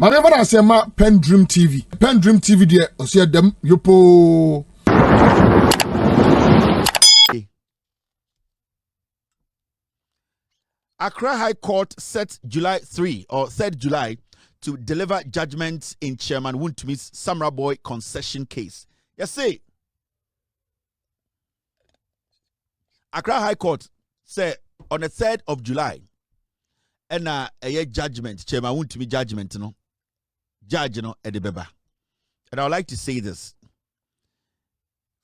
My never I say ma PENDREAM TV. PENDREAM TV there. I see them yopo. Accra High Court set July 3 or 3rd July to deliver judgment in Chairman Wontumi's Samra Boy concession case. Yes, say Accra High Court said on the 3rd of July, and a judgment, Chairman Wontumi judgment, judge, at the beba. And I would like to say this: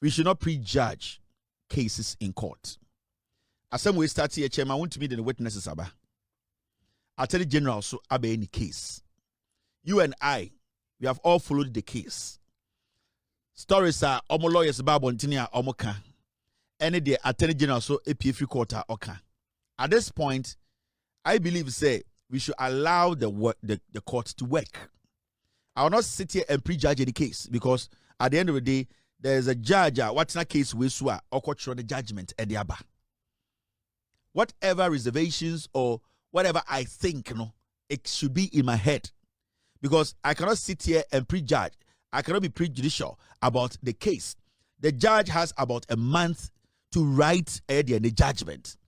we should not prejudge cases in court. As some way start here, Chairman Wontumi the witnesses aba. Attorney General so abe any case. You and I, we have all followed the case. Stories are omo lawyers Bible Ntinia omoka. Any the Attorney General so APF quarter oka. At this point, I believe say we should allow the court to work. I will not sit here and prejudge the case because at the end of the day, there is a judge. What's that case we swear or court the judgment at the aba. Whatever reservations or whatever I think, it should be in my head because I cannot sit here and prejudge. I cannot be prejudicial about the case. The judge has about a month to write the judgment.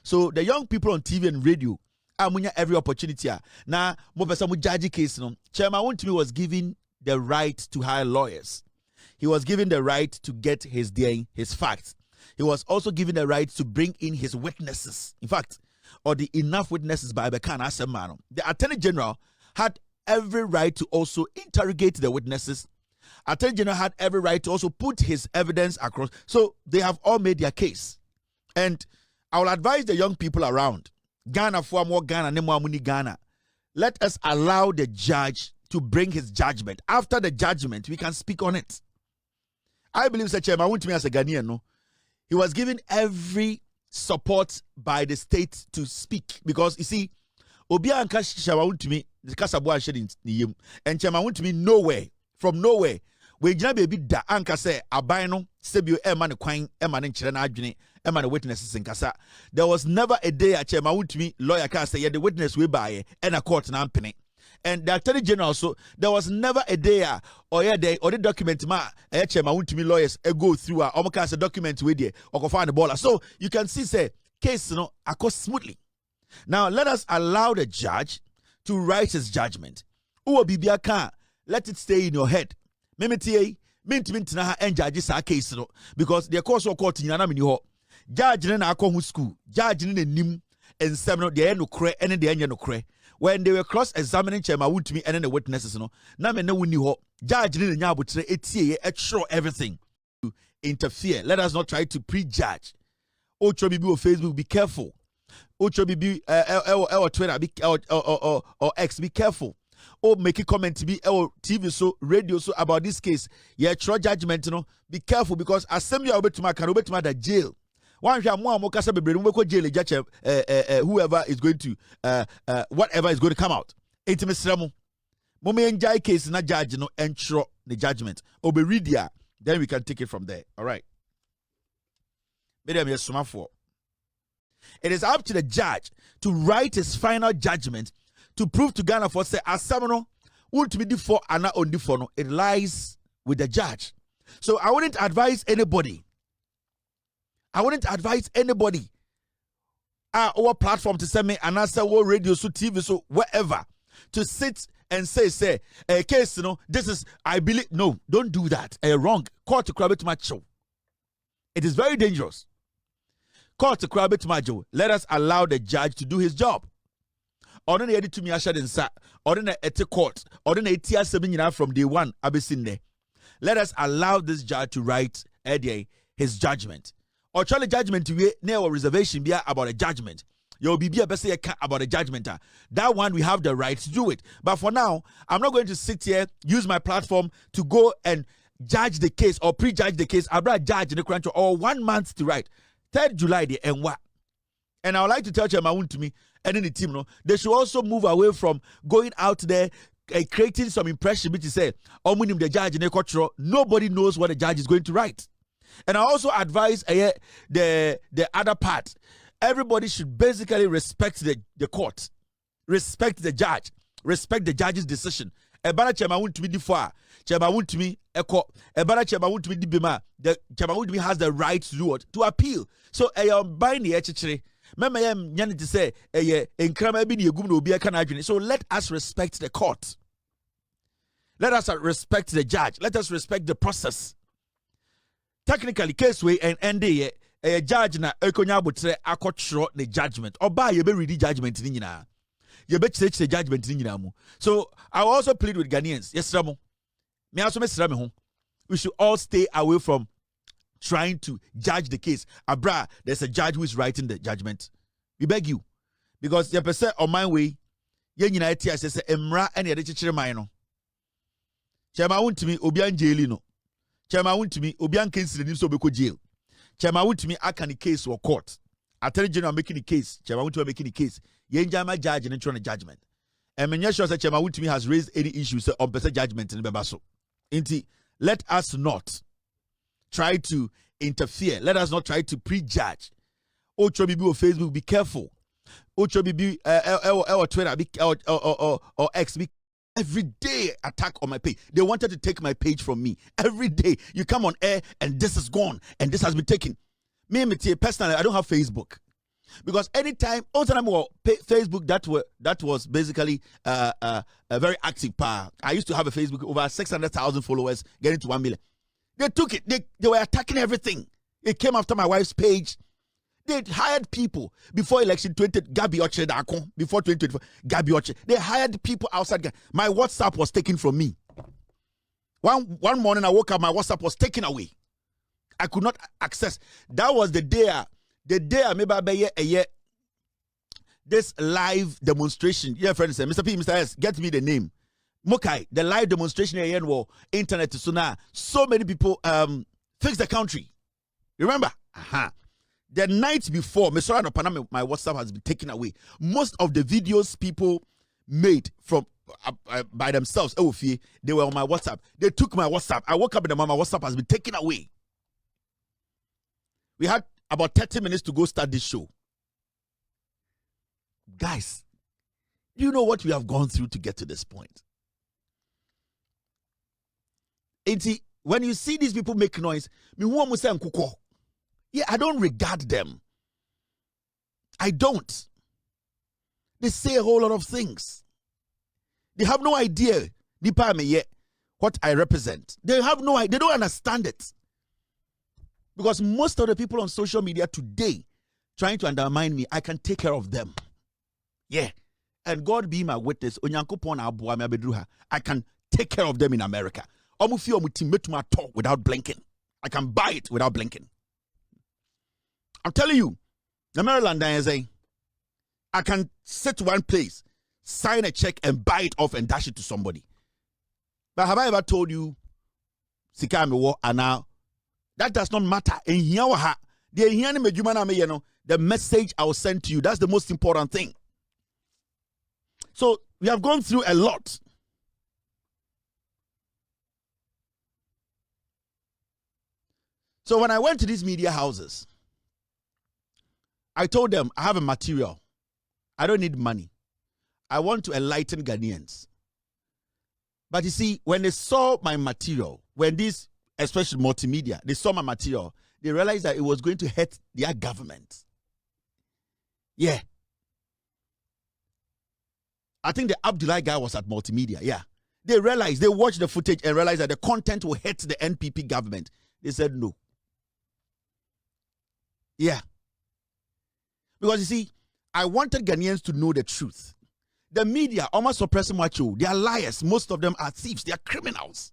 So the young people on TV and radio, amunya every opportunity. Now, mo pesa mo judge case no. Chairman Wontumi was given the right to hire lawyers. He was given the right to get his facts. He was also given the right to bring in his witnesses. In fact, or the enough witnesses by Bekan Asemano. The Attorney General had every right to also interrogate the witnesses. Attorney General had every right to also put his evidence across. So they have all made their case. And I will advise the young people around, Ghana for more Ghana, Nemo Muni Ghana. Let us allow the judge to bring his judgment. After the judgment, we can speak on it. I believe such a Wontumi as a Ghanaian, no. He was given every support by the state to speak because you see, Obia and Chairman Wontumi, the Kasabwa shedding niyem, and Chairman Wontumi from nowhere. We jina baby da anka say abino sebio eman kwan eman nkyere na adwene eman witnesses in kasa. There was never a day a Chairman Wontumi lawyer can say the witness we buy and a court na ampene. And the Attorney General also, there was never a day or the document ma Chairman Wontumi lawyers go through almost a document with you or find the baller. So you can see say case occurs smoothly. Now let us allow the judge to write his judgment. Uwa bibia can let it stay in your head. Memeti na and judges our case because the course of court in Yanamini ho. Judge na akọ school, judge na nim and seminal the no cre and the end no cre. When they were cross-examining Chairman Wontumi and then the witnesses, na me no wini ho. Judge ni nyabutre etie show everything to interfere. Let us not try to prejudge. Ocho bibi on Facebook, be careful. Ocho bibi or Twitter, or X, be careful. Or make a comment to be TV so radio so about this case. Yeah, true judgment, be careful because assembly obetuma the jail. One whoever is going to whatever is going to come out. Intimacy enjoy case na judge ensure the judgment. Oberidia, then we can take it from there. All right. It is up to the judge to write his final judgment to prove to Ghana for say asamno won't be for ana on the phone. It lies with the judge. So I wouldn't advise anybody. Our platform to send me and answer what radio, so TV, so whatever, to sit and say, a case, this is, I believe, no, don't do that. Wrong. Court to crab to my show. It is very dangerous. Court to crab to my show. Let us allow the judge to do his job. Or then edit to me, I should inside. Or then at the court. Or then from day one, I've been seen there. Let us allow this judge to write his judgment. Or Charlie judgment to near reservation be about a judgment. You'll be about a judgment. That one we have the right to do it. But for now, I'm not going to sit here, use my platform to go and judge the case or prejudge the case. I'll judge in the country or 1 month to write. 3rd July the and what? And I would like to tell Chairman Wontumi and any team, they should also move away from going out there creating some impression which is say, the judge in the court. Nobody knows what the judge is going to write. And I also advise the other part. Everybody should basically respect the court, respect the judge. respect the judge's decision. Ebara Chairman Wontumi di far. Chairman Wontumi eko. Ebara Chairman Wontumi di bema. The Chairman Wontumi has the right to do what? To appeal. So by the echichere. Mema yem nyani to say enkrama bi ni egum na obi aka na adwene. So let us respect the court. Let us respect the judge. Let us respect the process. Technically, case way and end a judge na ekonya abotre akotro the judgment. Oba ye be read judgment ni nyina. Ye be church the judgment ni nyina mu. So I also plead with Ghanaians. Yes, Ramo. Me also mesra me ho. We should all stay away from trying to judge the case. Abra, there's a judge who is writing the judgment. We beg you. Because ye person on my way, ye nyina eti say emra and ye de chichire man no. Chairman Wontumi obian jail no. Chairman Wontumi obian case the so beko jail. Chairman Wontumi aka the case or court. Attorney General making the case. Chairman Wontumi making the case. Ye njama judge and trying judgment. And me sure say Chairman Wontumi has raised any issues on person judgment in Bebaso. Inti, let us not try to interfere. Let us not try to prejudge. Ocho bibi or Facebook, be careful. Ocho bibi or Twitter, or X, be every day attack on my page. They wanted to take my page from me. Every day you come on air and this is gone and this has been taken. Me personally, I don't have Facebook because anytime on Facebook that was basically a very active power. I used to have a Facebook over 600,000 followers, getting to 1 million. They took it. They were attacking everything. It came after my wife's page. They hired people before election 20 Gabi Oche Dako, before 2024 Gabi Oche. They hired people outside. My WhatsApp was taken from me. One morning I woke up, my WhatsApp was taken away. I could not access. That was the day I maybe this live demonstration. Yeah, friends, Mr. P, Mr. S, get me the name. Mokai, the live demonstration again was internet so now. So many people fix the country. Remember? The night before, my WhatsApp has been taken away. Most of the videos people made from by themselves, they were on my WhatsApp. They took my WhatsApp. I woke up and my WhatsApp has been taken away. We had about 30 minutes to go start this show. Guys, do you know what we have gone through to get to this point? When you see these people make noise, yeah, I don't regard them. I don't. They say a whole lot of things. They have no idea what I represent. They have no idea. They don't understand it. Because most of the people on social media today trying to undermine me, I can take care of them. Yeah. And God be my witness. I can take care of them in America. Talk without blinking. I can buy it without blinking. I'm telling you, the Maryland I can sit one place, sign a check and buy it off and dash it to somebody. But have I ever told you, and now that does not matter. The message I will send to you, that's the most important thing. So we have gone through a lot. So when I went to these media houses, I told them, I have a material. I don't need money. I want to enlighten Ghanaians. But you see, when they saw my material, when these, especially multimedia, they saw my material, they realized that it was going to hurt their government. Yeah. I think the Abdullah guy was at multimedia. Yeah. They realized, they watched the footage and realized that the content will hurt the NPP government. They said no. Yeah. Because you see, I wanted Ghanaians to know the truth. The media, almost suppressing macho, they are liars. Most of them are thieves. They are criminals.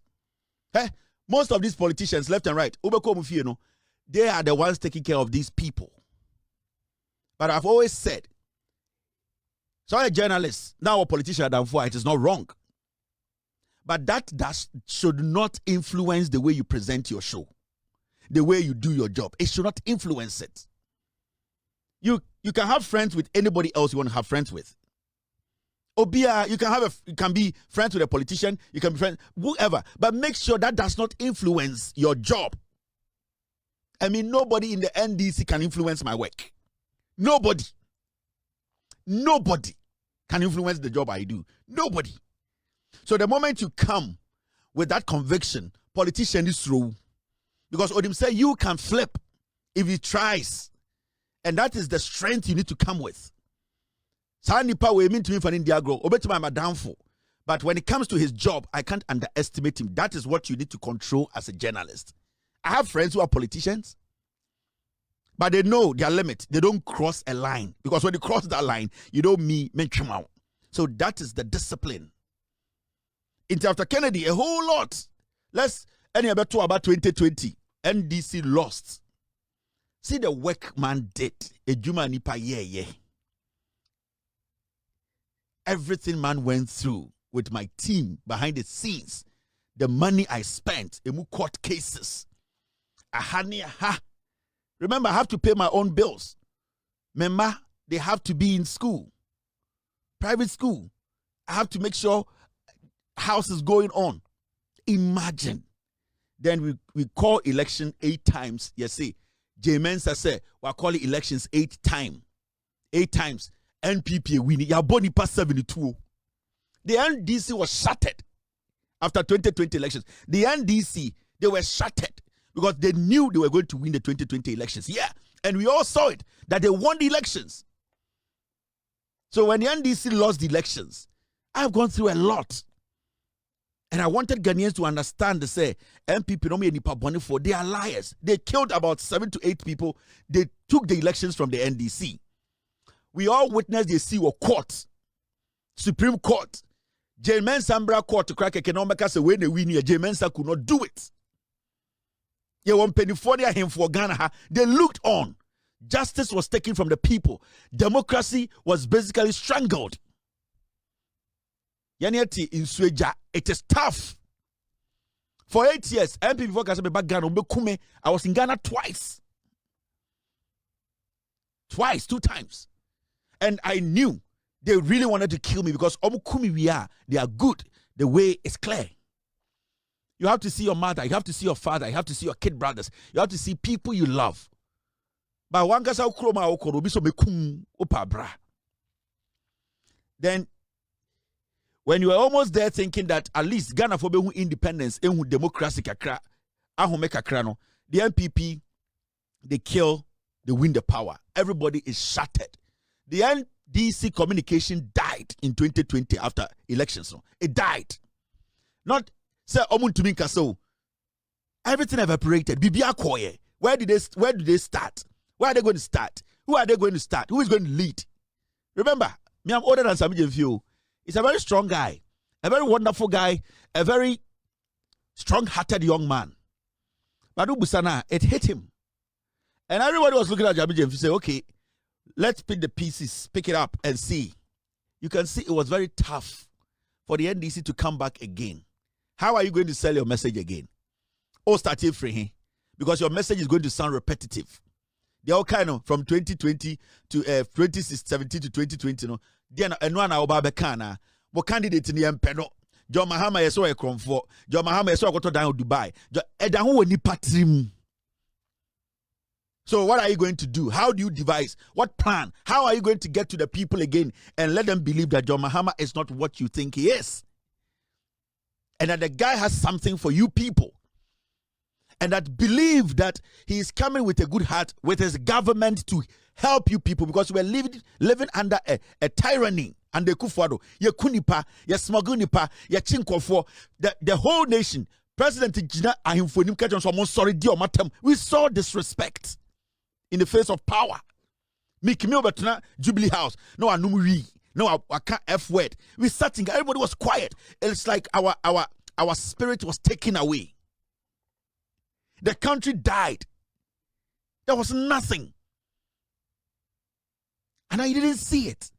Most of these politicians, left and right, they are the ones taking care of these people. But I've always said, so a journalist, now a politician, it is not wrong. But that should not influence the way you present your show, the way you do your job. It should not influence it. You can have friends with anybody else you want to have friends with. Obia, you can be friends with a politician, you can be friends, whoever, but make sure that does not influence your job. I mean, nobody in the NDC can influence my work. Nobody can influence the job I do? Nobody. So the moment you come with that conviction, politician is through. Because Odim said you can flip if he tries. And that is the strength you need to come with. Nipa we mean to me for India grow. Obetima am downfall. But when it comes to his job, I can't underestimate him. That is what you need to control as a journalist. I have friends who are politicians, but they know their limit. They don't cross a line. Because when you cross that line, you don't mention out. So that is the discipline. After Kennedy, a whole lot. Let's about 2020. NDC lost. See the work man did. Ejuma nipa yeah. Everything man went through with my team behind the scenes. The money I spent, emu court cases. Remember, I have to pay my own bills. Remember, they have to be in school. Private school. I have to make sure house is going on. Imagine. Then we call election 8 times. You see, J Mensa said, we're calling elections 8 times. 8 times. NPP winning. Yaboni past 72. The NDC was shattered after 2020 elections. The NDC, they were shattered because they knew they were going to win the 2020 elections. Yeah. And we all saw it, that they won the elections. So when the NDC lost the elections, I've gone through a lot. And I wanted Ghanaians to understand, they say, MPP no me nipa boni for, they are liars. They killed about 7 to 8 people. They took the elections from the NDC. We all witnessed the CEO court, Supreme Court, J Mensa court to crack economic as a way they win here. J Mensa could not do it. You want penny for him for Ghana. They looked on. Justice was taken from the people. Democracy was basically strangled. Yaniati in Sweja, it is tough. For 8 years, MP before back Ghana, I was in Ghana twice. 2 times. And I knew they really wanted to kill me because they are good. The way is clear. You have to see your mother, you have to see your father, you have to see your kid brothers, you have to see people you love. But one gasa ukroma okoro biso mekum opabra. Then when you were almost there thinking that at least Ghana for behu independence, ehu democracy kakra, ahome kakra no, the NPP, they kill, they win the power. Everybody is shattered. The NDC communication died in 2020 after elections. No? It died. Not say Wontumi kaso. Everything evaporated. Bibia koye. Where do they start? Where are they going to start? Who are they going to start? Who is going to lead? Remember, me I'm older than Sami Jemfio. He's a very strong guy, a very wonderful guy, a very strong-hearted young man. But Busana, it hit him. And everybody was looking at Sami Jemfio and say, okay, let's pick the pieces, pick it up and see. You can see it was very tough for the NDC to come back again. How are you going to sell your message again? Oh, start it free. Because your message is going to sound repetitive. They all kind of from 2020 to 2017 to 2020. No, then and one our Babekana, but candidate in the Empeno. John Mahama is so a comfort. John Mahama is so a go down Dubai. Edahu ni patrim. So what are you going to do? How do you devise? What plan? How are you going to get to the people again and let them believe that John Mahama is not what you think he is? And that the guy has something for you people. And that believe that he is coming with a good heart with his government to help you people, because we're living under a tyranny. And the Kufuado, ye kunipa, ye smagunipa, ye chinkofo, the whole nation. President Gina Ahimfonim Kajon so sorry dio matem. We saw disrespect in the face of power. Make me over to Jubilee House. No, I know we. No, I can't F word. We sat in, everybody was quiet. It's like our spirit was taken away. The country died. There was nothing. And I didn't see it.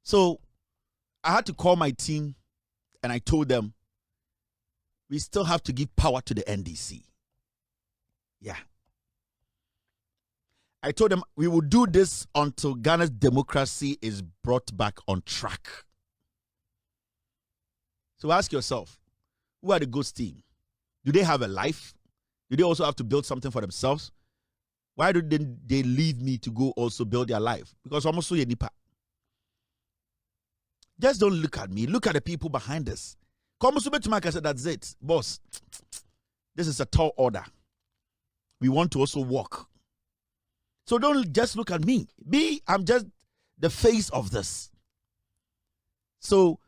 So I had to call my team and I told them, we still have to give power to the NDC. Yeah. I told them we will do this until Ghana's democracy is brought back on track. So ask yourself, who are the ghost team? Do they have a life? Do they also have to build something for themselves? Why didn't they leave me to go also build their life? Because I'm also a nipa. Just don't look at me. Look at the people behind us. Come to Mark, I said, that's it. Boss, this is a tall order. We want to also walk. So don't just look at me. I'm just the face of this. So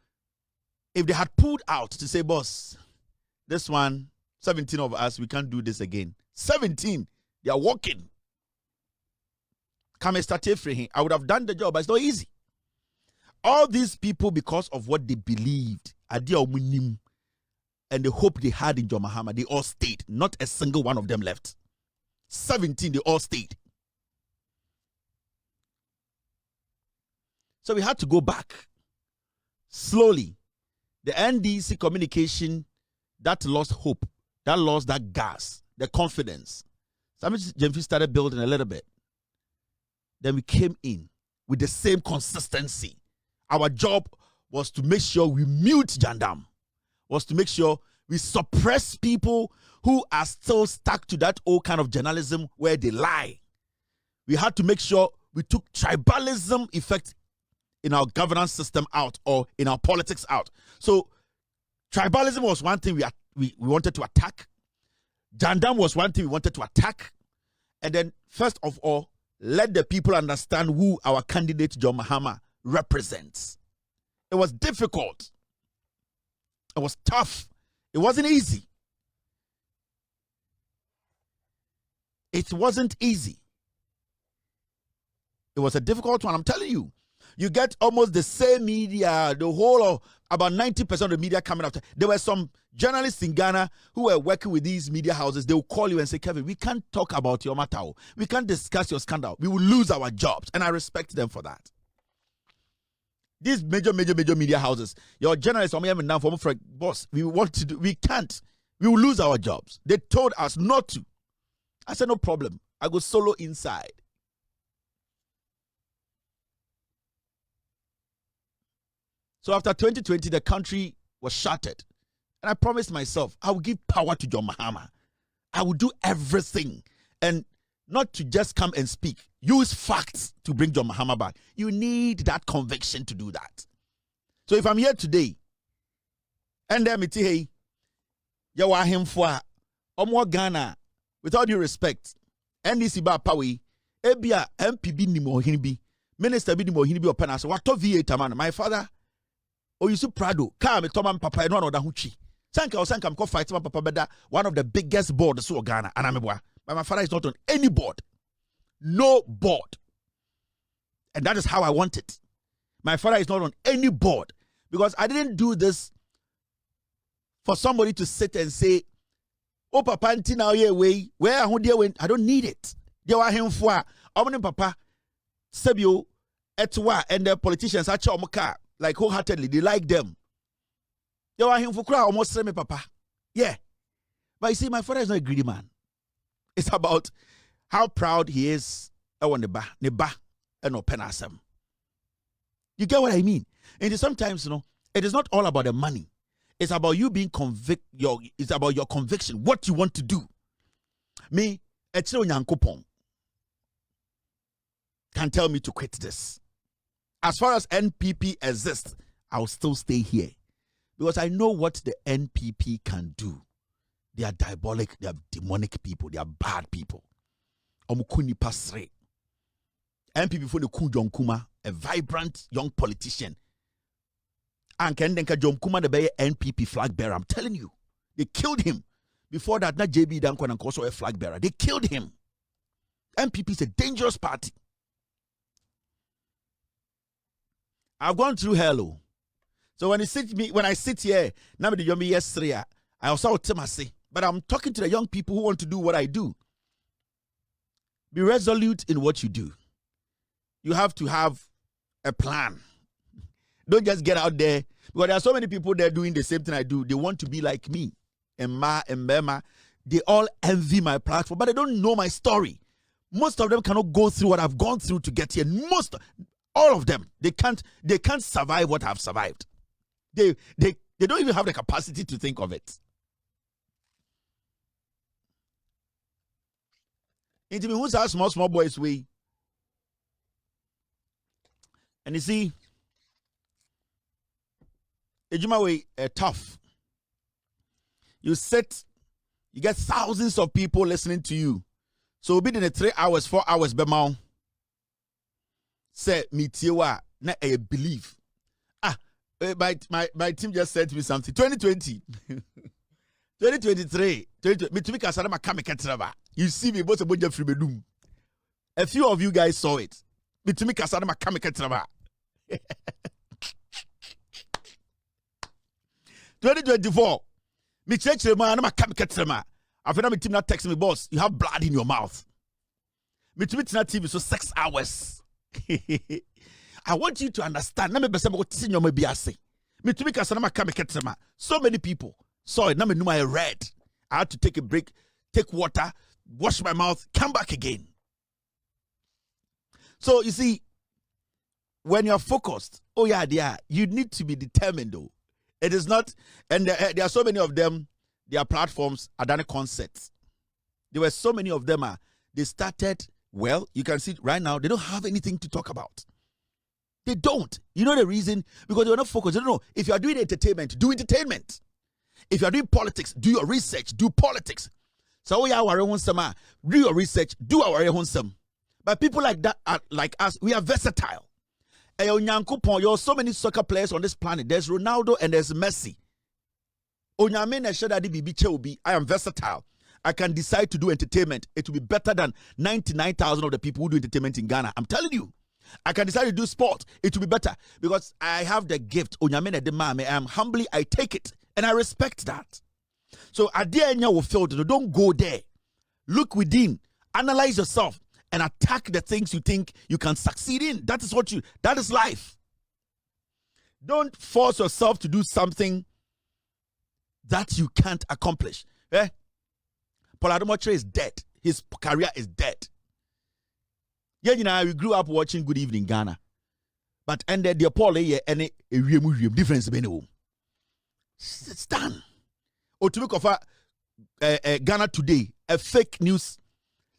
if they had pulled out to say, boss, this one, 17 of us, we can't do this again. 17, they are walking. Come and start free. I would have done the job, but it's not easy. All these people, because of what they believed, and the hope they had in John Mahama, they all stayed. Not a single one of them left. 17, they all stayed. So we had to go back. Slowly, the NDC communication, that lost hope, that lost that gas, the confidence. Some Jemfi started building a little bit. Then we came in with the same consistency. Our job was to make sure we mute Jandam, was to make sure we suppress people who are still stuck to that old kind of journalism where they lie. We had to make sure we took tribalism effect in our governance system out, or in our politics out. So tribalism was one thing we wanted to attack. Jandam was one thing we wanted to attack. And then first of all, let the people understand who our candidate John Mahama represents. It was difficult. It was tough. It wasn't easy. It wasn't easy. It was a difficult one, I'm telling you. You get almost the same media, the whole of about 90% of the media coming after. There were some journalists in Ghana who were working with these media houses. They will call you and say, Kevin, we can't talk about your matter. We can't discuss your scandal. We will lose our jobs. And I respect them for that. These major media houses, your journalists, boss, we can't. We will lose our jobs. They told us not to. I said, no problem. I go solo inside. So after 2020, the country was shattered. And I promised myself, I will give power to John Mahama. I will do everything. And not to just come and speak. Use facts to bring John Mahama back. You need that conviction to do that. So if I'm here today, and then hey, you are him for Omo Ghana, with all due respect, NDC ba pawi, ebia MPB ni mo hinibi, minister bi ni mo hinibi opena so wato V8 man. My father, Oyusu Prado, ka me Tomam Papa no another huchi. Sanka ko fight my papa beda, one of the biggest boards so Ghana, and I'm but my father is not on any board. No board. And that is how I want it. My father is not on any board. Because I didn't do this for somebody to sit and say, oh, Papa, now way, where I don't need it. They were him for Papa, Sebio, Etwa, and the politicians, like wholeheartedly, they like them. They were him for cry almost me, Papa. Yeah. But you see, my father is not a greedy man. It's about how proud he is on the ba and no penasem. You get what I mean? And sometimes, it is not all about the money. It's about you being it's about your conviction, what you want to do. Me, Echiro Nyankopon can tell me to quit this. As far as NPP exists, I'll still stay here. Because I know what the NPP can do. They are diabolic, they are demonic people, they are bad people. Omukuni Pasre. NPP for the John Kuma, a vibrant young politician. And Kendenka John Kuma, the NPP flag bearer. I'm telling you, they killed him. Before that, not JB Dankwan and also a flag bearer. They killed him. NPP is a dangerous party. I've gone through hell. So when I sit here, now the yomi yesterday, I also say, but I'm talking to the young people who want to do what I do. Be resolute in what you do. You have to have a plan. Don't just get out there. Because there are so many people there doing the same thing I do. They want to be like me. Emma and Mema. They all envy my platform, but they don't know my story. Most of them cannot go through what I've gone through to get here. All of them, they can't survive what I've survived. They don't even have the capacity to think of it. Into me who's our small boys way. And you see, Ejuma way tough. You sit, you get thousands of people listening to you. So we'll be in 3 hours, 4 hours, Bemau. Say me tiwa na I believe. My team just said to me something. 2020. 2023. Me to me kasara makame ketraba. You see me both about free bedum. A few of you guys saw it. Me to me kasara makame ketraba. 2024. Me church man na makame ketraba. After that, my team not text me, boss. You have blood in your mouth. Me to me tina TV so 6 hours. I want you to understand. Na me besa mo tisi nyoma bi ase. Me to me kasara makame ketraba. So many people saw it. Na me numa I read. I had to take a break, take water, wash my mouth, come back again. So you see, when you're focused, you need to be determined though. It is not, and there are so many of them, their platforms are done concerts. There were so many of them, they started, well, you can see right now, they don't have anything to talk about. They don't. You know the reason? Because they're not focused. They don't know. If you are doing entertainment, do entertainment. If you are doing politics, do your research, do politics. So we are do your research, do our own. But people like that, like us, we are versatile. There are so many soccer players on this planet. There's Ronaldo and there's Messi. I am versatile. I can decide to do entertainment. It will be better than 99,000 of the people who do entertainment in Ghana. I'm telling you. I can decide to do sport. It will be better because I have the gift. I am humbly, I take it. And I respect that. So Adianya will feel that don't go there. Look within, analyze yourself, and attack the things you think you can succeed in. That is life. Don't force yourself to do something that you can't accomplish. Paul Adomotre is dead. His career is dead. Yeah, we grew up watching Good Evening Ghana. But ended the Paul and a difference. It's done. Or to look of Ghana Today, a fake news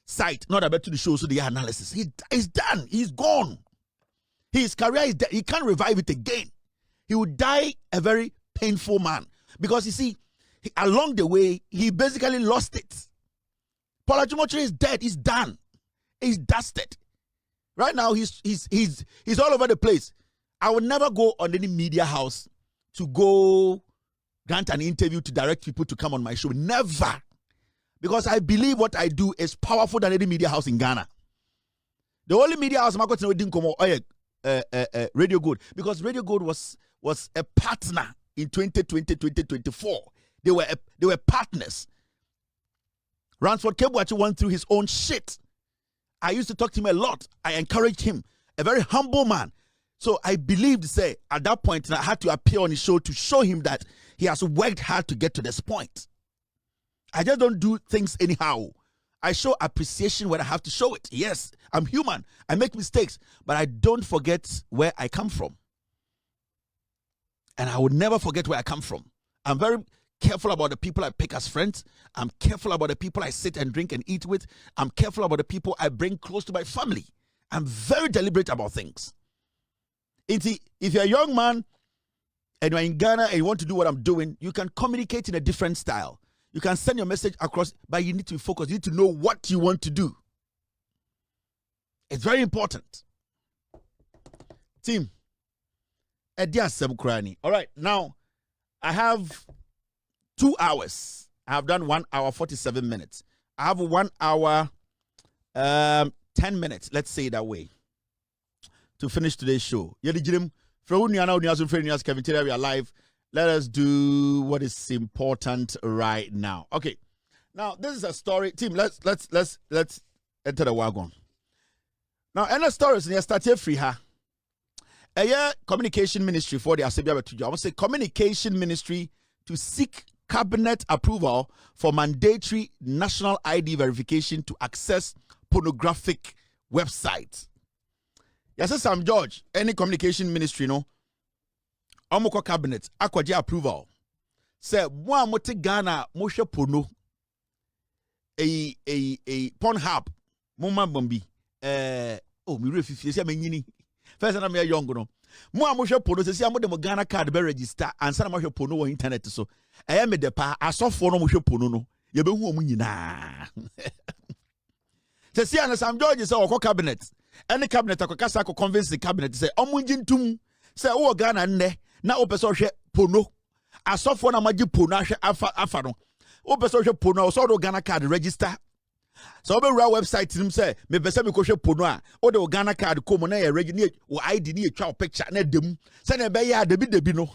site, not about to the show, so the analysis. He's done. He's gone. His career is dead. He can't revive it again. He will die a very painful man. Because you see, along the way, he basically lost it. Paul Adomotre is dead. He's done. He's dusted. Right now, he's all over the place. I will never go on any media house to go grant an interview to direct people to come on my show. Never. Because I believe what I do is powerful than any media house in Ghana. The only media house I'm going to come Radio Good. Because Radio Good was a partner in 2020, 2024. They were partners. Ransford Kebuachi went through his own shit. I used to talk to him a lot. I encouraged him. A very humble man. So I believed, at that point, I had to appear on his show to show him that he has worked hard to get to this point. I just don't do things anyhow. I show appreciation when I have to show it. Yes, I'm human. I make mistakes. But I don't forget where I come from. And I will never forget where I come from. I'm very careful about the people I pick as friends. I'm careful about the people I sit and drink and eat with. I'm careful about the people I bring close to my family. I'm very deliberate about things. If you're a young man and you're in Ghana and you want to do what I'm doing, you can communicate in a different style. You can send your message across, but you need to be focused. You need to know what you want to do. It's very important. Team. All right, now I have 2 hours. I have done 1 hour, 47 minutes. I have 1 hour, 10 minutes, let's say it that way, to finish today's show. We are live. Let us do what is important right now. Okay. Now, this is a story. Team, let's enter the wagon. Now, any stories in your start free ha. A communication ministry for the Asebia to I want to say communication ministry to seek cabinet approval for mandatory national ID verification to access pornographic websites. Yes, Sam George, any communication ministry, no. Omoko cabinet, akwaje approval. Say, mo amote Ghana, mo hwe porno. A Pornhub, Mumma bombi. Oh, me refi say me nyini. First time me young no. Mo amhwe pono say am dem Ghana card be register ansa na mahwe pono wo internet so. Me de pa asofo no mo hwe pono no. Ye be hu omu nyina. Say na Sam George say okọ cabinet. Any cabinet akokasa ko convince the cabinet say omu ngintum say wo Ghana nne na opese hwe pono. Asofo na magi pono ahwe afa no. Opese hwe pono so do Ghana card register. So obe ra website nim say me pese me ko hwe pono a o de Ghana card ko mo na ye register wo ID ni etwa picture na dem say na be ya debi no.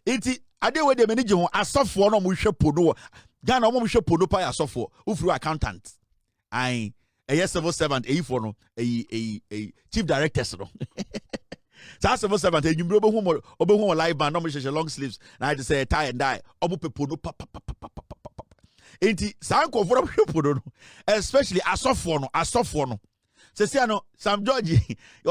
Iti ade we de manage ho asofo no mo hwe pono Ghana mo hwe pono pa asofo ufuru accountant ai civil servant for no chief directors no. So civil servant you obe live band no mo long sleeves na I say tie and die obo pono pa. Enti sanko for pono no especially asofo no say no Sam George you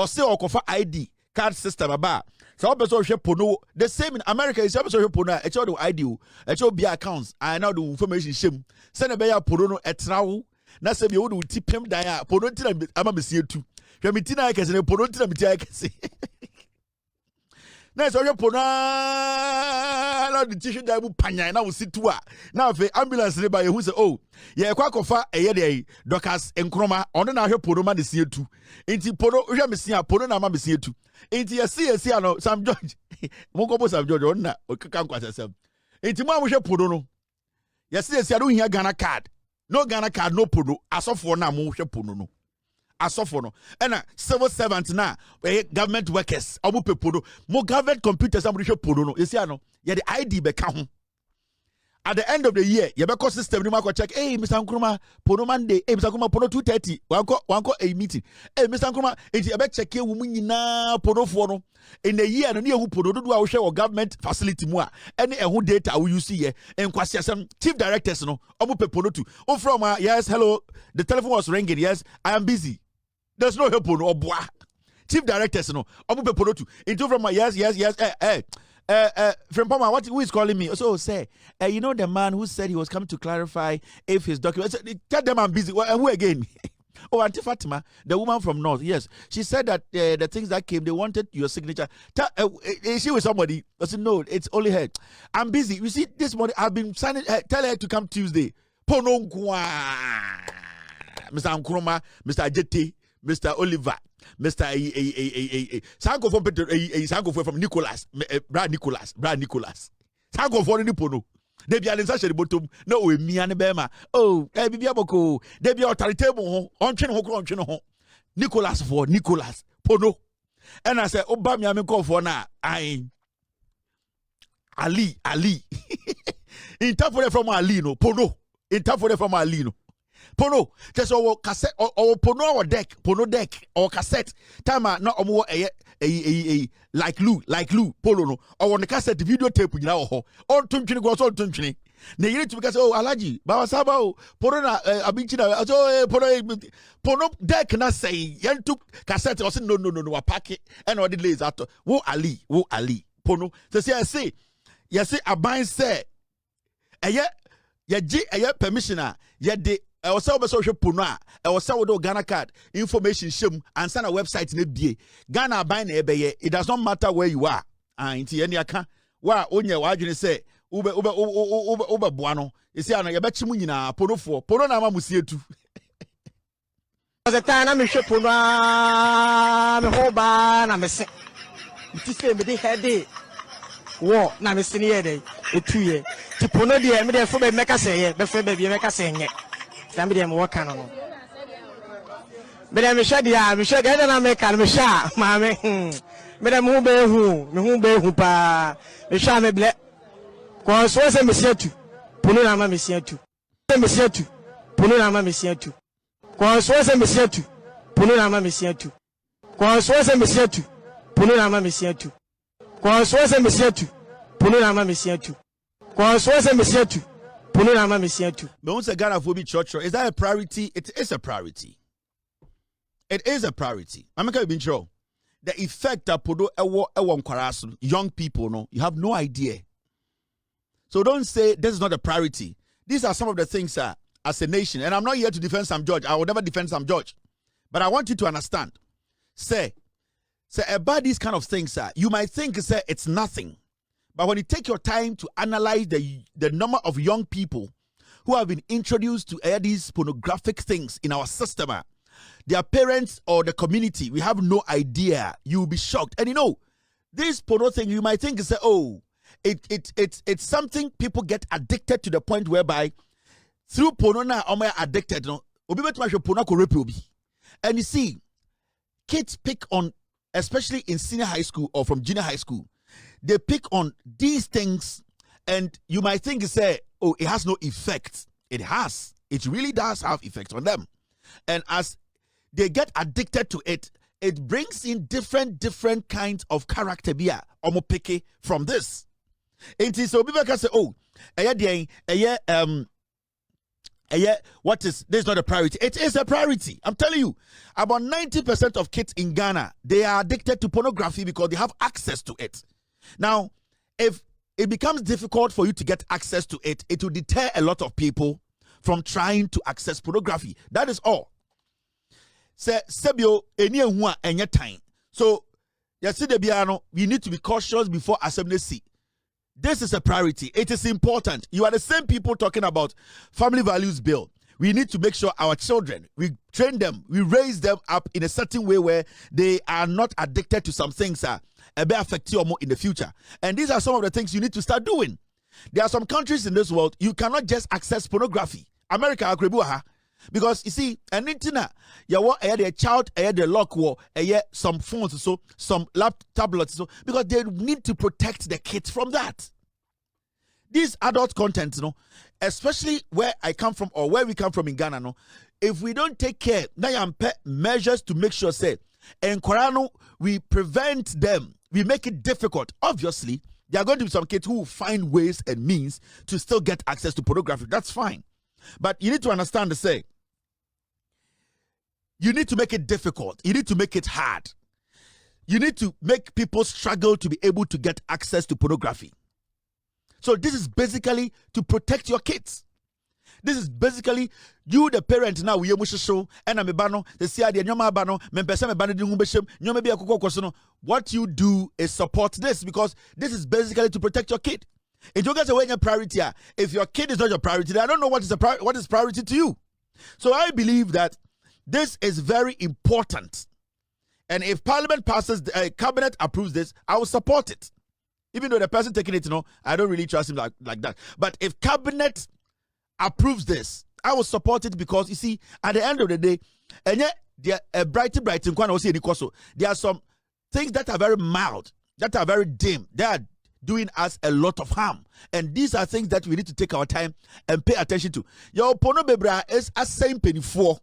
say okofa ID card system aba so person hwe pono the same in America is person hwe pono e cho the ID e cho be accounts and now the information shame say na be ya pono no etrawo na se be wo do tipem dan a pono ntina ama mesie tu hwe mitina ya kese ne pono ntina mitia ya kese na so hwe pono na the tissue dan bu panyan na wo situ a na fe ambulance ne ba ye hu se oh ye kwa kofa eye de doctors enkroma ono na hwe pono ma de sie tu enti pono hwe mesia pono na ma mesie tu enti ye no Sam George mo ko bo Sam George on na o kaka nkwasasem enti mo amhwe pono no ye do hia Ghana card no Ghana card no pono asofo na mo hwe pono no asofo no ena civil servant na government workers obu pe pono mo government computers am hwe pono no ye no ye the ID be ka ho. At the end of the year, you better system. You might check. Hey, Mr. Nkrumah, Pono Monday. Hey, Mr. Nkrumah, Pono 2:30. Wanko a meeting. Hey, Mr. Nkrumah, you better check here. Woman na Pono for in the year. And who Pono do our share government facility more. Any who data will you see here? And kwasi some chief directors no. Omu pe Pono too. Oh from yes, hello. The telephone was ringing. Yes, I am busy. There's no help Pono. Boah. Chief directors no. Omu pe Pono too. Into from yes. From Pama, who is calling me? So say, you know the man who said he was coming to clarify if his documents. Tell them I'm busy. Well, who again? Oh, Auntie Fatima, the woman from North. Yes, she said that the things that came, they wanted your signature. Is she with somebody? I said no, it's only her. I'm busy. You see, this morning I've been signing. Tell her to come Tuesday. Ponongwa, Mr. Nkrumah, Mr. Ajete, Mr. Oliver. Mr. Sanko from Sanko from Nicholas, Brad Nicholas. Sanko for the Pono. They be an such a bottom. No, me and Bema. Oh, Bibiaboko. They be authority on Chino. Nicholas for Nicholas Pono. And I said, Obama, I'm call for now. I Ali. In time for from Alino, Pono. In time for from Alino. Pono, just our cassette or pono or deck, pono deck or cassette. Tama not more like Lou, Polo no. Or on the cassette videotape you know. On tunchini goes on tunchini. Ne you to because oh Alaji, Bawasaba, Porona Abichina, so pono deck na say yan took cassette or say no, a packet and all the lays after. Wo Ali, Pono. So say I say a bind say a permissioner, yet de I was social puna. I was Ghana card information shim and send a website in the Ghana buying it does not matter where you are. Inti any aka wa onye wa adwene say ube buano. You see ana yebetchi mu nyina pono na ma musietu. The time I'm ship puna me hoba na me se. It say me dey head wo na me sini ye dey etuye. Ti pono dey me dey fo be meka say ye be fe be meka say nye. Somebody am working on. But I'm sure I'm sure get na make am sure mama. But I'm who be who pa. Me sure me ble. Ko so se me sie tu. Punu na ma me sie tu. Me sie tu. Punu na ma me sie tu. Ko so se me sie tu. Punu na ma me sie tu. Ko so se me sie tu. Punu na ma me sie tu. Ko so se me sie tu. Punu na ma me sie tu. Ko so se me sie tu. Is that a priority? It is a priority. It is a priority. I'm not going to be sure. The effect that podo young people, no, you have no idea. So don't say this is not a priority. These are some of the things that as a nation, and I'm not here to defend Sam George. I will never defend Sam George. But I want you to understand. Say about these kind of things, you might think it's nothing. But when you take your time to analyze the number of young people who have been introduced to these pornographic things in our system, their parents or the community, we have no idea. You'll be shocked. And this porno thing, you might think it's something people get addicted to the point whereby through porno now I'm addicted. And you see, kids pick on, especially in senior high school or from junior high school, they pick on these things, and you might think it has no effect. It has. It really does have effect on them. And as they get addicted to it, it brings in different kinds of character from this. And so people can say, what is this? Not a priority. It is a priority. I'm telling you, about 90% of kids in Ghana, they are addicted to pornography because they have access to it. Now, if it becomes difficult for you to get access to it, it will deter a lot of people from trying to access pornography. That is all. So, we need to be cautious before assembly. This is a priority. It is important. You are the same people talking about family values bill. We need to make sure our children, we train them, we raise them up in a certain way where they are not addicted to some things that may affect you more in the future. And these are some of the things you need to start doing. There are some countries in this world, you cannot just access pornography. America, because you see, an internet, a child, the lock wall, some phones, so some tablets, so because they need to protect the kids from that. These adult content, especially where I come from or where we come from in Ghana, if we don't take care, now measures to make sure, and Korano, we prevent them, we make it difficult. Obviously, there are going to be some kids who will find ways and means to still get access to pornography. That's fine. But you need to understand you need to make it difficult. You need to make it hard. You need to make people struggle to be able to get access to pornography. So this is basically to protect your kids. This is basically you, the parent, now we show and I'm a bano, the CID, what you do is support this because this is basically to protect your kid. If you guys are weighing a priority, if your kid is not your priority, I don't know what is priority to you. So I believe that this is very important. And if Parliament passes, Cabinet approves this, I will support it. Even though the person taking it, I don't really trust him like that. But if Cabinet approves this, I will support it because, you see, at the end of the day, and yet, there are some things that are very mild, that are very dim, they are doing us a lot of harm. And these are things that we need to take our time and pay attention to. Your pono bebra is a same penny for.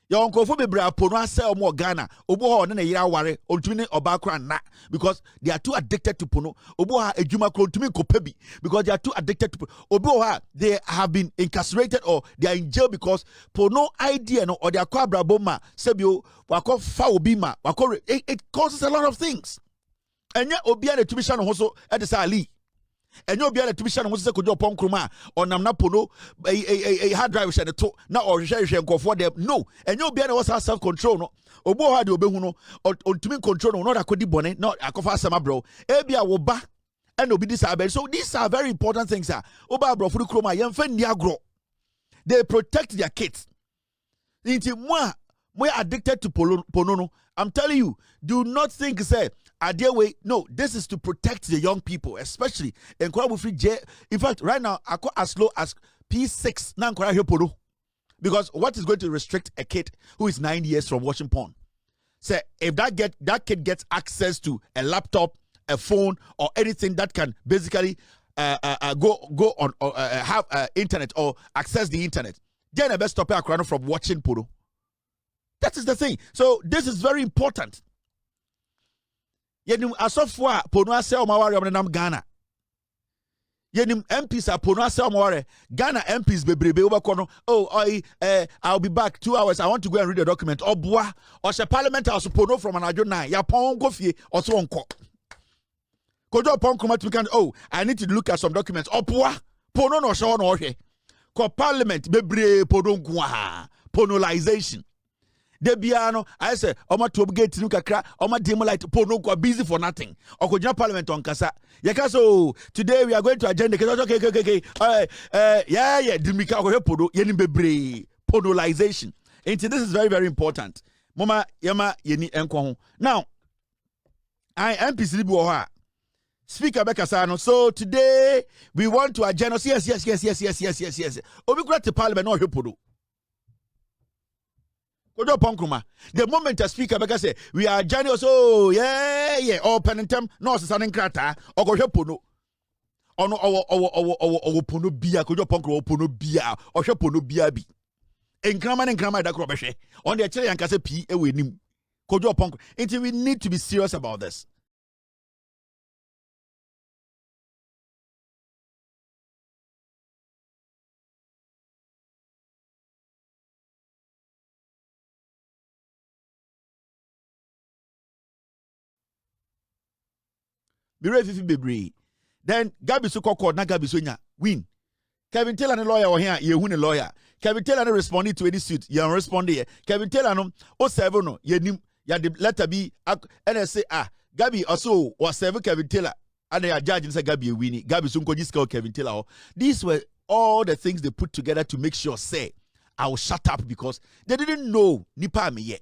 Your uncle for bebra pono sell more Ghana. Obo na yira ware ontumi obakra na because they are too addicted to pono. Obo ha ejuma kontumi kopebi because they are too addicted to pono. Obo ha they have been incarcerated or they are in jail because pono idea no or they are kwabra boma sebio wako fa obima wako it causes a lot of things. And yet obia the tumisha no hoso at the ali. And you'll be able to be sure to go upon Kruma or Namnapono, a hard drive shed to now or share go for them. No, and you'll be able to have self control. No, Obo had Obehuno or to me control, not a cody bonnet, not a cofa sama bro. Ebia will back and be disabled. So these are very important things. Oba bro for the Kroma, young friend Niagro. They protect their kids. Into moi addicted to Ponono. I'm telling you, do not think, way. No, this is to protect the young people, especially in Free J. In fact, right now, I go as low as P6 now because what is going to restrict a kid who is 9 years from watching porn? Say, if that kid gets access to a laptop, a phone, or anything that can basically go on or have internet or access the internet, then I best stop a crowd from watching porno. That is the thing. So this is very important. Yenim asofwa pono ase o maware omnam Ghana. Yenim MPs are pono ase o maware. Ghana MPs bebrebe obakono. I'll be back 2 hours. I want to go and read the document. Obwa or she parliament house pono from an ajo 9. Ya pon go fie or so onko. Kojo pon kuma to can I need to look at some documents. Obwa pono no show no hwe. ko parliament bebre podonko ponolization. De biano, I say, Oma to gate nu kakra, Oma demolite pononko busy for nothing. Okojina parliament on kasa. Yakaso today we are going to agenda. Okay. Yeah. Dimika podo yeni bebre ponolization. And this is very, very important. Mama yama yeni enko. Now, I am PCB Speaker Bekasano. So today we want to agenda. Yes. Obi kura to parliament no podo. The moment a speaker say we are joining so open in term no sanin krata or go pono ono our pono bia kojo ponkro pono bia or pono bia bi enkrama da krobehwe on the chere yanka say p e we nim kojo ponkro until we need to be serious about this. Fifi bebre. Then Gabi so called na Gabi so nya win. Kevin Taylor the lawyer here, ye win a lawyer. Kevin Taylor no responding to any suit, you respond here. Kevin Taylor no o seven no ye nim ya the letter be and say Gabi also was seven Kevin Taylor and they are judging say Gabi winning. Gabi so nko jiska Kevin Taylor. These were all the things they put together to make sure say I will shut up because they didn't know nipa me yet.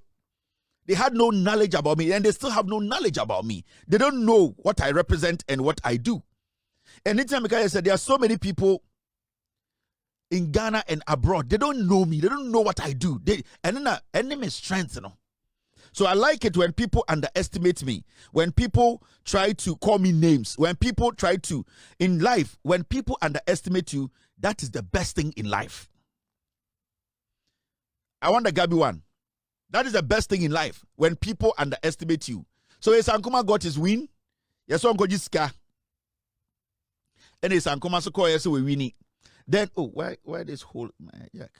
They had no knowledge about me and they still have no knowledge about me. They don't know what I represent and what I do. And anytime I said there are so many people in Ghana and abroad, they don't know me. They don't know what I do. And then enemy strength, you know. So I like it when people underestimate me, when people try to call me names, when people try to, in life, when people underestimate you, that is the best thing in life. I want the Gabi one. That is the best thing in life when people underestimate you. So Sankuma got his win. Yes, Uncle Jiska. And Sankuma so call yes we win. Then why this whole my yak?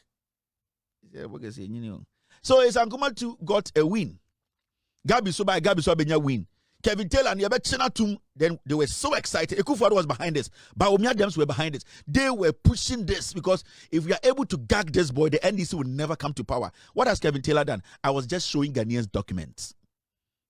Yeah, what can say you. So Sankuma too got a win. Gabi so benya win. Kevin Taylor and Yabet then they were so excited. Ekufuado was behind this, but Omia Dems were behind this. They were pushing this because if we are able to gag this boy, the NDC will never come to power. What has Kevin Taylor done? I was just showing Ghanaians documents.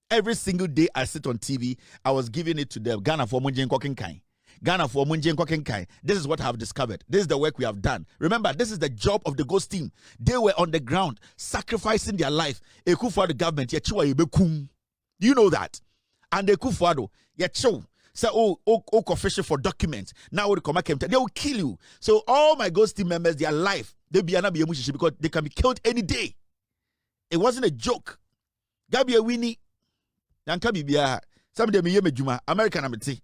Every single day I sit on TV, I was giving it to them. Ghana for Munjin Kokenkai. Ghana for Munjin Kokenkai. This is what I have discovered. This is the work we have done. Remember, this is the job of the Ghost team. They were on the ground, sacrificing their life. Ekufuado government, do you know that? And the Kufuado, say, official for documents. Now would come back, they will kill you. So all my Ghost team members, their life, they'll be another because they can be killed any day. It wasn't a joke. Gabi a winnie, Yankabi Bia, some of them Juma, American amity.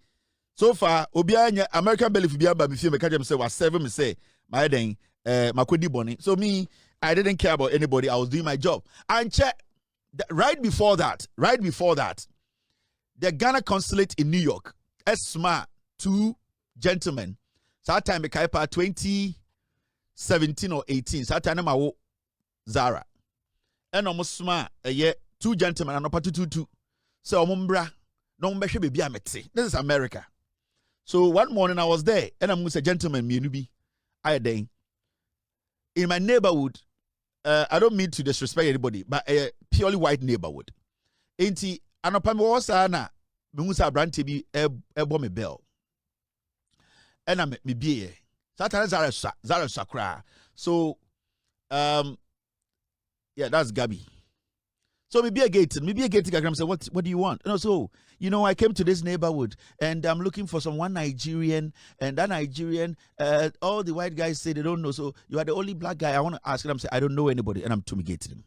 So far, Obianya, American belly for Biaba, me feel me catch say was 7 me say, my dang, Makodi Bonnie. So me, I didn't care about anybody, I was doing my job. And check, right before that, the Ghana consulate in New York, ESMA, 2 gentlemen, that time I 2017 or 18, that time I Zara. And almost smart, 2 gentlemen, and no 2. So, Mumbra, no mbeshe baby amete. This is America. So, one morning I was there, and I'm with a gentleman, Minubi, I day. In my neighborhood, I don't mean to disrespect anybody, but a purely white neighborhood. Ain't he? Anopami was na memusa brante bi ebo me bell. Ena me biye. Satana Zara Sakra. So yeah, that's Gabi. So maybe a gate say, what do you want? And so, I came to this neighborhood and I'm looking for one Nigerian, and that Nigerian, all the white guys say they don't know. So you are the only black guy. I want to ask them, say, I don't know anybody, and I'm fumigating him.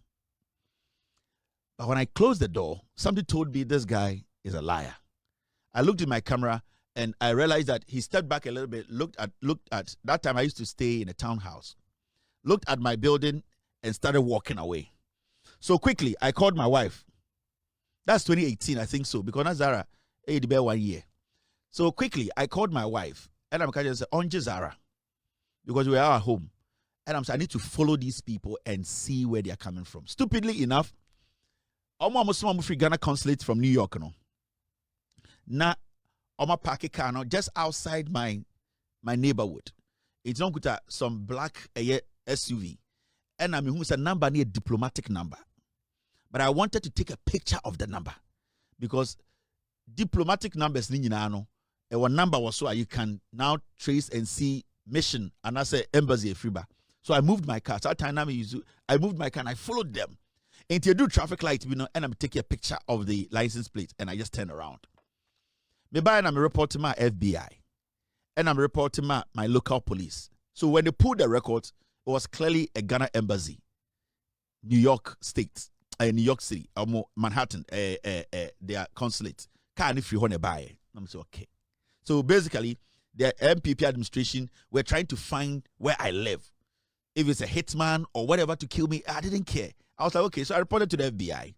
But when I closed the door, somebody told me this guy is a liar. I looked in my camera and I realized that he stepped back a little bit, looked at that time I used to stay in a townhouse, looked at my building and started walking away. So quickly, I called my wife. That's 2018, I think so, because Zara, the bear 1 year. So quickly, I called my wife and I'm kind of saying, Onje Zara, because we are at home. And I'm saying, I need to follow these people and see where they are coming from. Stupidly enough, I'm free Ghana consulate from New York, Na Oma Paki Kano, just outside my neighborhood. it's not kuta some black SUV. And I mean, who's a number near diplomatic number. But I wanted to take a picture of the number because diplomatic numbers one number was so you can now trace and see mission and I say embassy freeba. So I moved my car. So that time I moved my car and I followed them. Until you do traffic light, and I'm taking a picture of the license plate and I just turn around. Maybe I'm reporting my FBI and I'm reporting my local police. So when they pulled the records, it was clearly a Ghana embassy, New York State, New York City, Manhattan, their consulate. Can't if you want to buy it. I'm saying okay. So basically, the MPP administration were trying to find where I live. If it's a hitman or whatever to kill me, I didn't care. I was like, okay, so I reported to the FBI.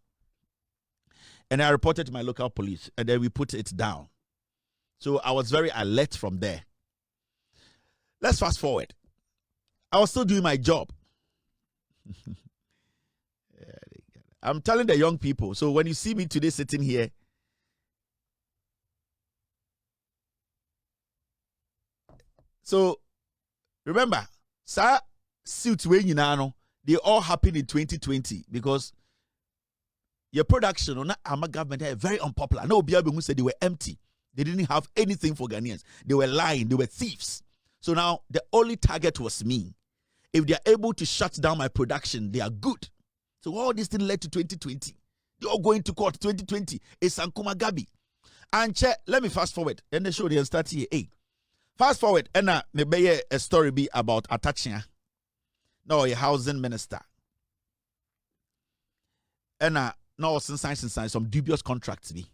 And I reported to my local police. And then we put it down. So I was very alert from there. Let's fast forward. I was still doing my job. I'm telling the young people. So when you see me today sitting here, so remember, sir, suits when you know, they all happened in 2020 because your production on our government are very unpopular. No, Biabu said they were empty. They didn't have anything for Ghanaians. They were lying. They were thieves. So now the only target was me. If they are able to shut down my production, they are good. So all this thing led to 2020. They all going to court 2020. It's Sankuma Gabi. And let me fast forward. Then the show they start here. Hey, fast forward. And maybe a story be about Atachia. No, a housing minister. And no, since some dubious contracts be.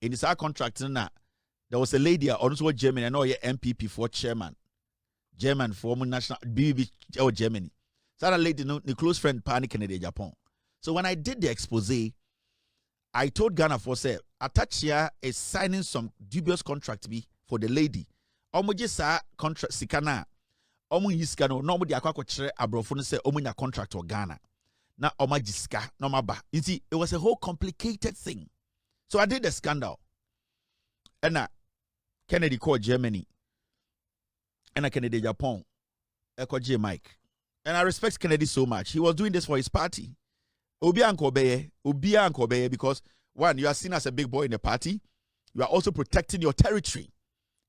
In this contract, there was a lady also Germany, and no, MPP for chairman. German for national BB or Germany. So that lady, the close friend, panic in Japan. So when I did the expose, I told Ghana for say, Atachia is signing some dubious contract be for the lady. Omoje sa contract sikana. Omo yiskano no mo di akwa kire abrofo no say omo nya contract for Ghana. Na oma jiska no maba. You see, it was a whole complicated thing. So I did the scandal. And Kennedy called Germany. And Kennedy Japan. Eko J Mike. And I respect Kennedy so much. He was doing this for his party. Obia Nkobeye, because one, you are seen as a big boy in the party. You are also protecting your territory.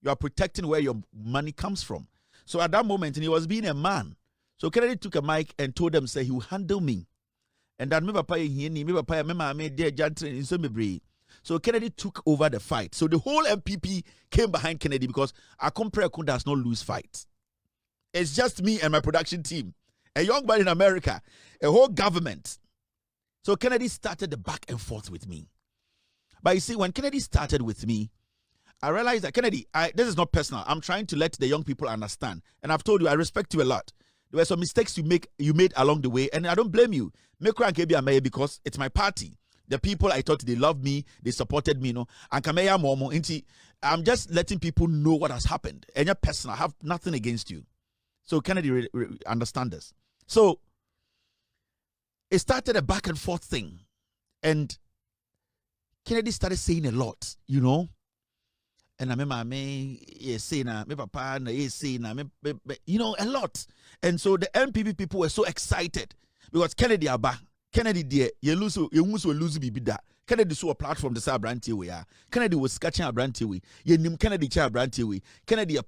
You are protecting where your money comes from. So at that moment, he was being a man. So Kennedy took a mic and told them, say, he will handle me. And that so Kennedy took over the fight. So the whole MPP came behind Kennedy because Akompreko does not lose fights. It's just me and my production team. A young man in America, a whole government. So Kennedy started the back and forth with me. But you see, when Kennedy started with me, I realized that, Kennedy, this is not personal. I'm trying to let the young people understand. And I've told you, I respect you a lot. There were some mistakes you made along the way, and I don't blame you. Because it's my party. The people I thought they loved me, they supported me, you know. And I'm just letting people know what has happened. And you're personal. I have nothing against you. So Kennedy understand this. So it started a back and forth thing. And Kennedy started saying a lot, you know. And I remember you know, a lot. And so the MPP people were so excited because Kennedy Kennedy dear, you lose bibida. Kennedy saw a platform the Sabranti way. Kennedy was sketching a branty way. You Kennedy cha branty way. Kennedy a